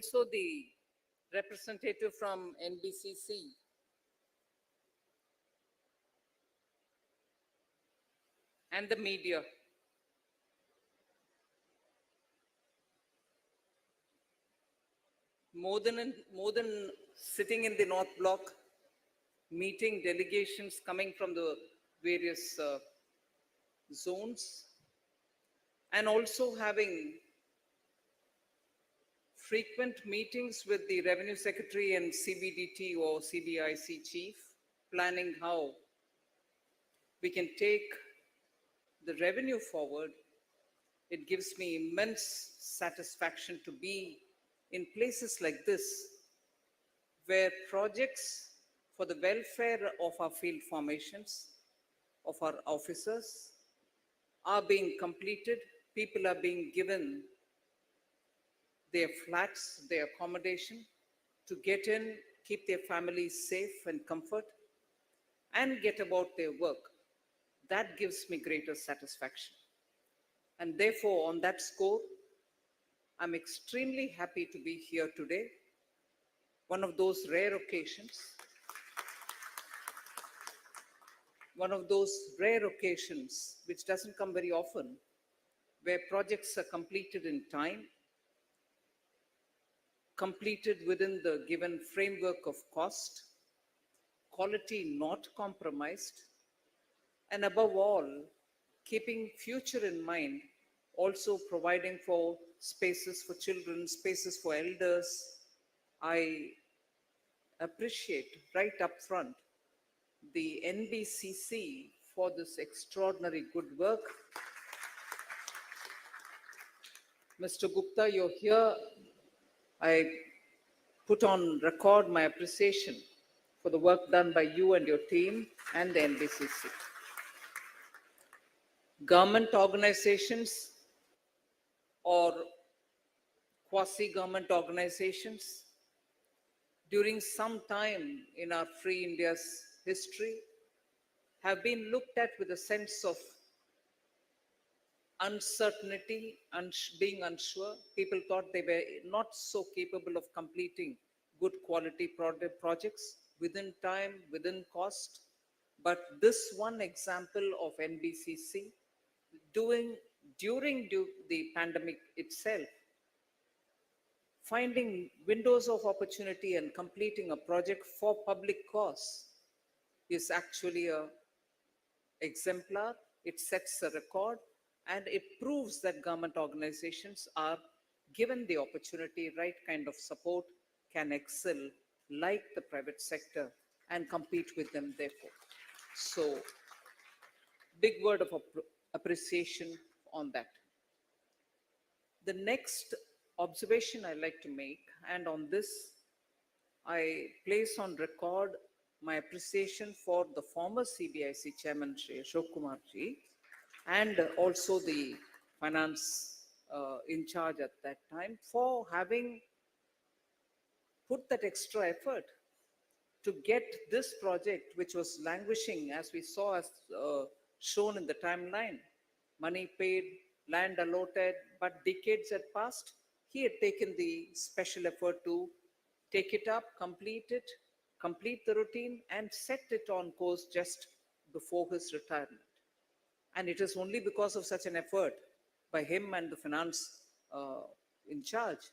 also the representative from NBCC, and the media. More than sitting in the North Block, meeting delegations coming from the various zones, and also having frequent meetings with the Revenue Secretary and CBDT or CBIC chief, planning how we can take the revenue forward. It gives me immense satisfaction to be in places like this, where projects for the welfare of our field formations, of our officers, are being completed. People are being given their flats, their accommodation, to get in, keep their families safe and comfort, and get about their work. That gives me greater satisfaction. And therefore, on that score, I'm extremely happy to be here today. One of those rare occasions, which doesn't come very often, where projects are completed in time, completed within the given framework of cost, quality not compromised, and above all, keeping future in mind, also providing for spaces for children, spaces for elders. I appreciate right up front the NBCC for this extraordinary good work. Mr. Gupta, you're here. I put on record my appreciation for the work done by you and your team and the NBCC. Government organizations or quasi-government organizations, during some time in our free India's history, have been looked at with a sense of uncertainty and being unsure. People thought they were not so capable of completing good quality projects within time, within cost. But this one example of NBCC during the pandemic itself, finding windows of opportunity and completing a project for public cause, is actually a exemplar. It sets a record, and it proves that government organizations are given the opportunity, right kind of support, can excel like the private sector and compete with them therefore. So, big word of appreciation on that. The next observation I like to make, and on this I place on record my appreciation for the former CBIC chairman, Shri Ashok Kumar ji, and also the finance in charge at that time, for having put that extra effort to get this project, which was languishing, as we saw, as shown in the timeline. Money paid, land allotted, but decades had passed. He had taken the special effort to take it up, complete the routine, and set it on course just before his retirement. And it is only because of such an effort by him and the finance in charge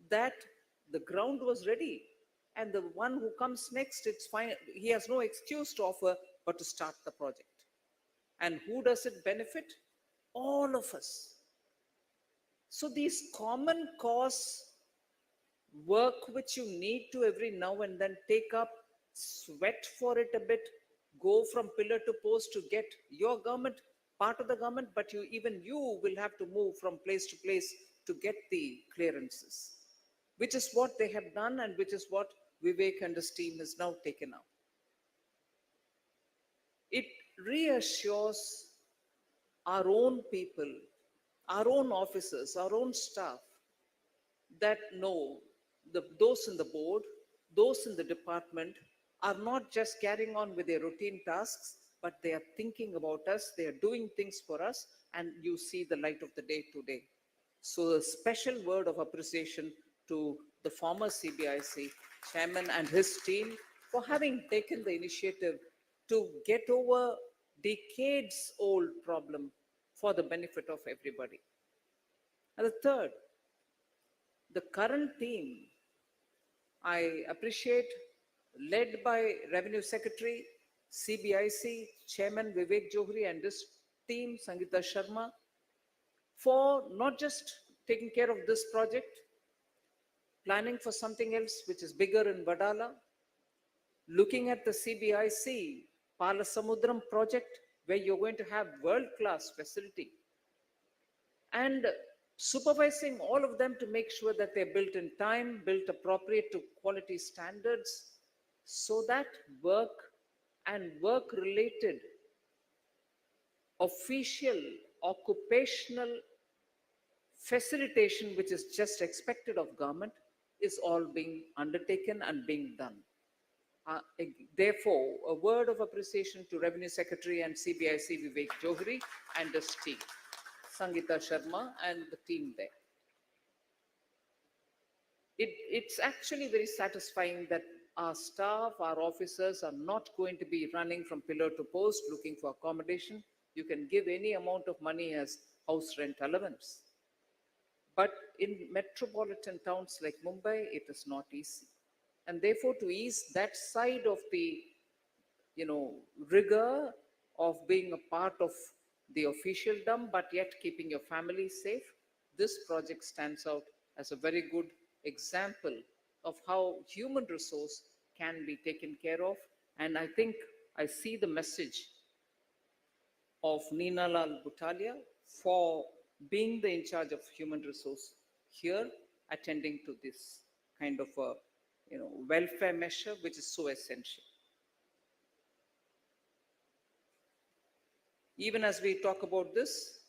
that the ground was ready. And the one who comes next, it's fine. He has no excuse to offer but to start the project. And who does it benefit? All of us. So these common cause work which you need to every now and then take up, sweat for it a bit, go from pillar to post to get your government, part of the government, but even you will have to move from place to place to get the clearances, which is what they have done and which is what Vivek and his team has now taken up. It reassures our own people, our own officers, our own staff, that no, those in the board, those in the department are not just carrying on with their routine tasks, but they are thinking about us, they are doing things for us, and you see the light of the day today. So a special word of appreciation to the former CBIC chairman and his team for having taken the initiative to get over decades old problem for the benefit of everybody. And the third, the current team, I appreciate, led by Revenue Secretary, CBIC Chairman Vivek Johri and this team, Sangeeta Sharma, for not just taking care of this project, planning for something else which is bigger in Vadala, looking at the CBIC Palasamudram project, where you're going to have world-class facility, and supervising all of them to make sure that they're built in time, built appropriate to quality standards, so that work and work related official occupational facilitation, which is just expected of government, is all being undertaken and being done. Therefore, a word of appreciation to Revenue Secretary and CBIC Vivek Johri and his team, Sangeeta Sharma and the team there. It's actually very satisfying that our staff, our officers are not going to be running from pillar to post looking for accommodation. You can give any amount of money as house rent allowance. But in metropolitan towns like Mumbai, it is not easy. And therefore, to ease that side of the, rigor of being a part of the officialdom, but yet keeping your family safe, this project stands out as a very good example of how human resource can be taken care of. And I think I see the message of Nina Lal Butalia for being the in charge of human resource here, attending to this kind of a welfare measure, which is so essential. Even as we talk about this,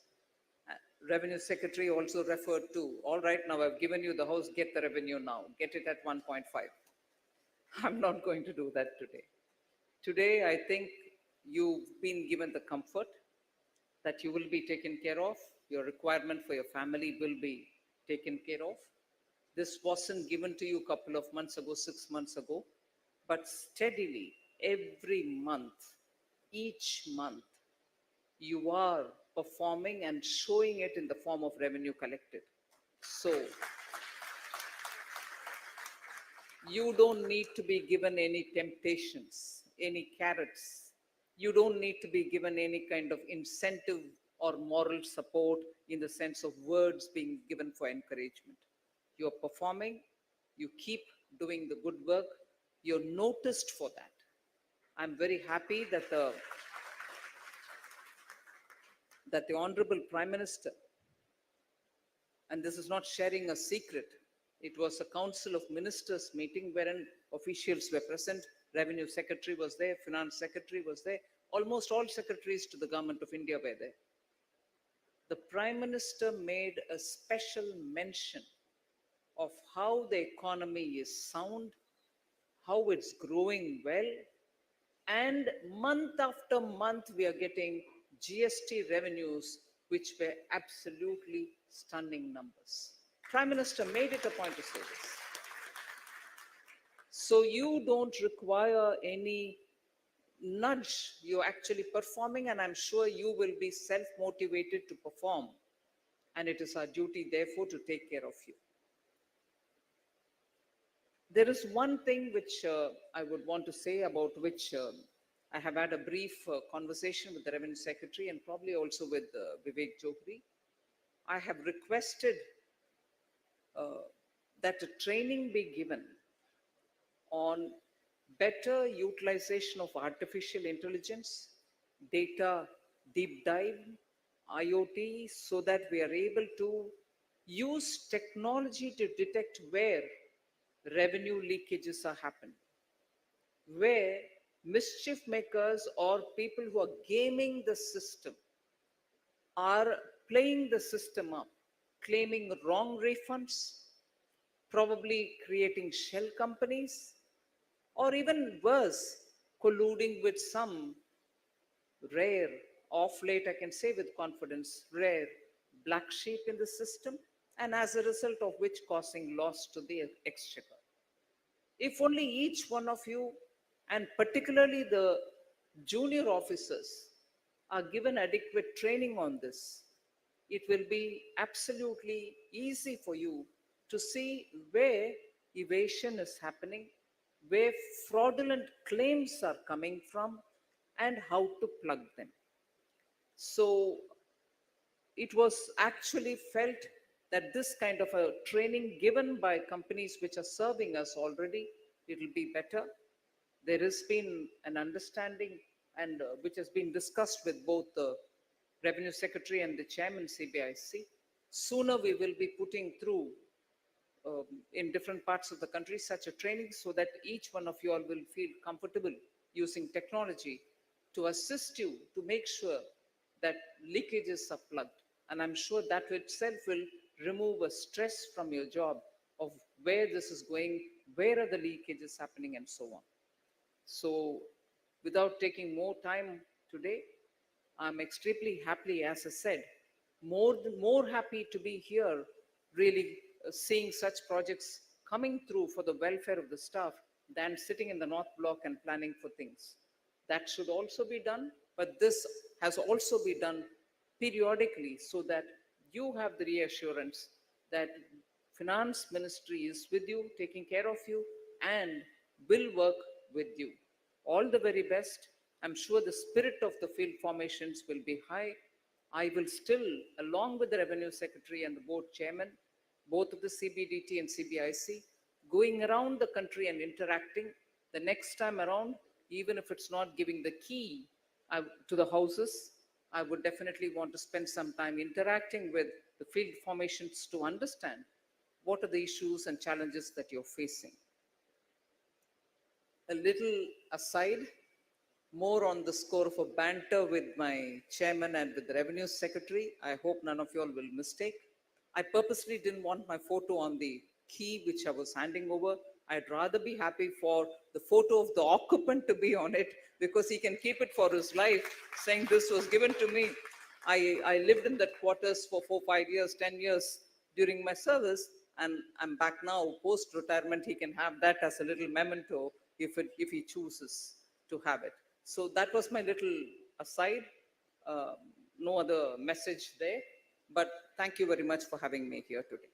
Revenue Secretary also referred to, all right, now I've given you the house, get the revenue now, get it at 1.5. I'm not going to do that today. Today, I think you've been given the comfort that you will be taken care of. Your requirement for your family will be taken care of. This wasn't given to you a couple of months ago, 6 months ago, but steadily, every month, each month, you are performing and showing it in the form of revenue collected. So, you don't need to be given any temptations, any carrots. You don't need to be given any kind of incentive or moral support in the sense of words being given for encouragement. You're performing, you keep doing the good work, you're noticed for that. I'm very happy that the Honorable Prime Minister, and this is not sharing a secret, it was a Council of Ministers meeting wherein officials were present, Revenue Secretary was there, Finance Secretary was there, almost all secretaries to the Government of India were there. The Prime Minister made a special mention of how the economy is sound, how it's growing well, and month after month we are getting GST revenues which were absolutely stunning numbers. Prime Minister made it a point to say this. So you don't require any nudge, you're actually performing, and I'm sure you will be self-motivated to perform. And it is our duty, therefore, to take care of you. There is one thing which I would want to say, about which I have had a brief conversation with the Revenue Secretary and probably also with Vivek Johri. I have requested that a training be given on better utilization of artificial intelligence, data deep dive, IoT, so that we are able to use technology to detect where revenue leakages are happening, where mischief makers or people who are gaming the system are playing the system up, claiming wrong refunds, probably creating shell companies, or even worse, colluding with some rare, of late I can say with confidence, rare black sheep in the system. and as a result of which causing loss to the exchequer. If only each one of you, and particularly the junior officers, are given adequate training on this, it will be absolutely easy for you to see where evasion is happening, where fraudulent claims are coming from, and how to plug them. So it was actually felt that this kind of a training given by companies which are serving us already, it will be better. There has been an understanding and which has been discussed with both the Revenue Secretary and the Chairman CBIC. Sooner we will be putting through in different parts of the country such a training so that each one of you all will feel comfortable using technology to assist you to make sure that leakages are plugged. And I'm sure that itself will remove a stress from your job of where this is going, where are the leakages happening, and so on. So, without taking more time today, I'm extremely happy, as I said, more happy to be here, really seeing such projects coming through for the welfare of the staff than sitting in the North Block and planning for things. That should also be done, but this has also be done periodically so that you have the reassurance that finance ministry is with you, taking care of you, and will work with you. All the very best. I'm sure the spirit of the field formations will be high. I will still, along with the Revenue Secretary and the board chairman, both of the CBDT and CBIC, going around the country and interacting. The next time around, even if it's not giving the key to the houses, I would definitely want to spend some time interacting with the field formations to understand what are the issues and challenges that you're facing. A little aside, more on the score of a banter with my chairman and with the revenue secretary. I hope none of you all will mistake. I purposely didn't want my photo on the key which I was handing over. I'd rather be happy for the photo of the occupant to be on it because he can keep it for his life, saying this was given to me. I lived in that quarters for 4, 5 years, 10 years during my service, and I'm back now post retirement. He can have that as a little memento if he chooses to have it. So that was my little aside. No other message there, but thank you very much for having me here today.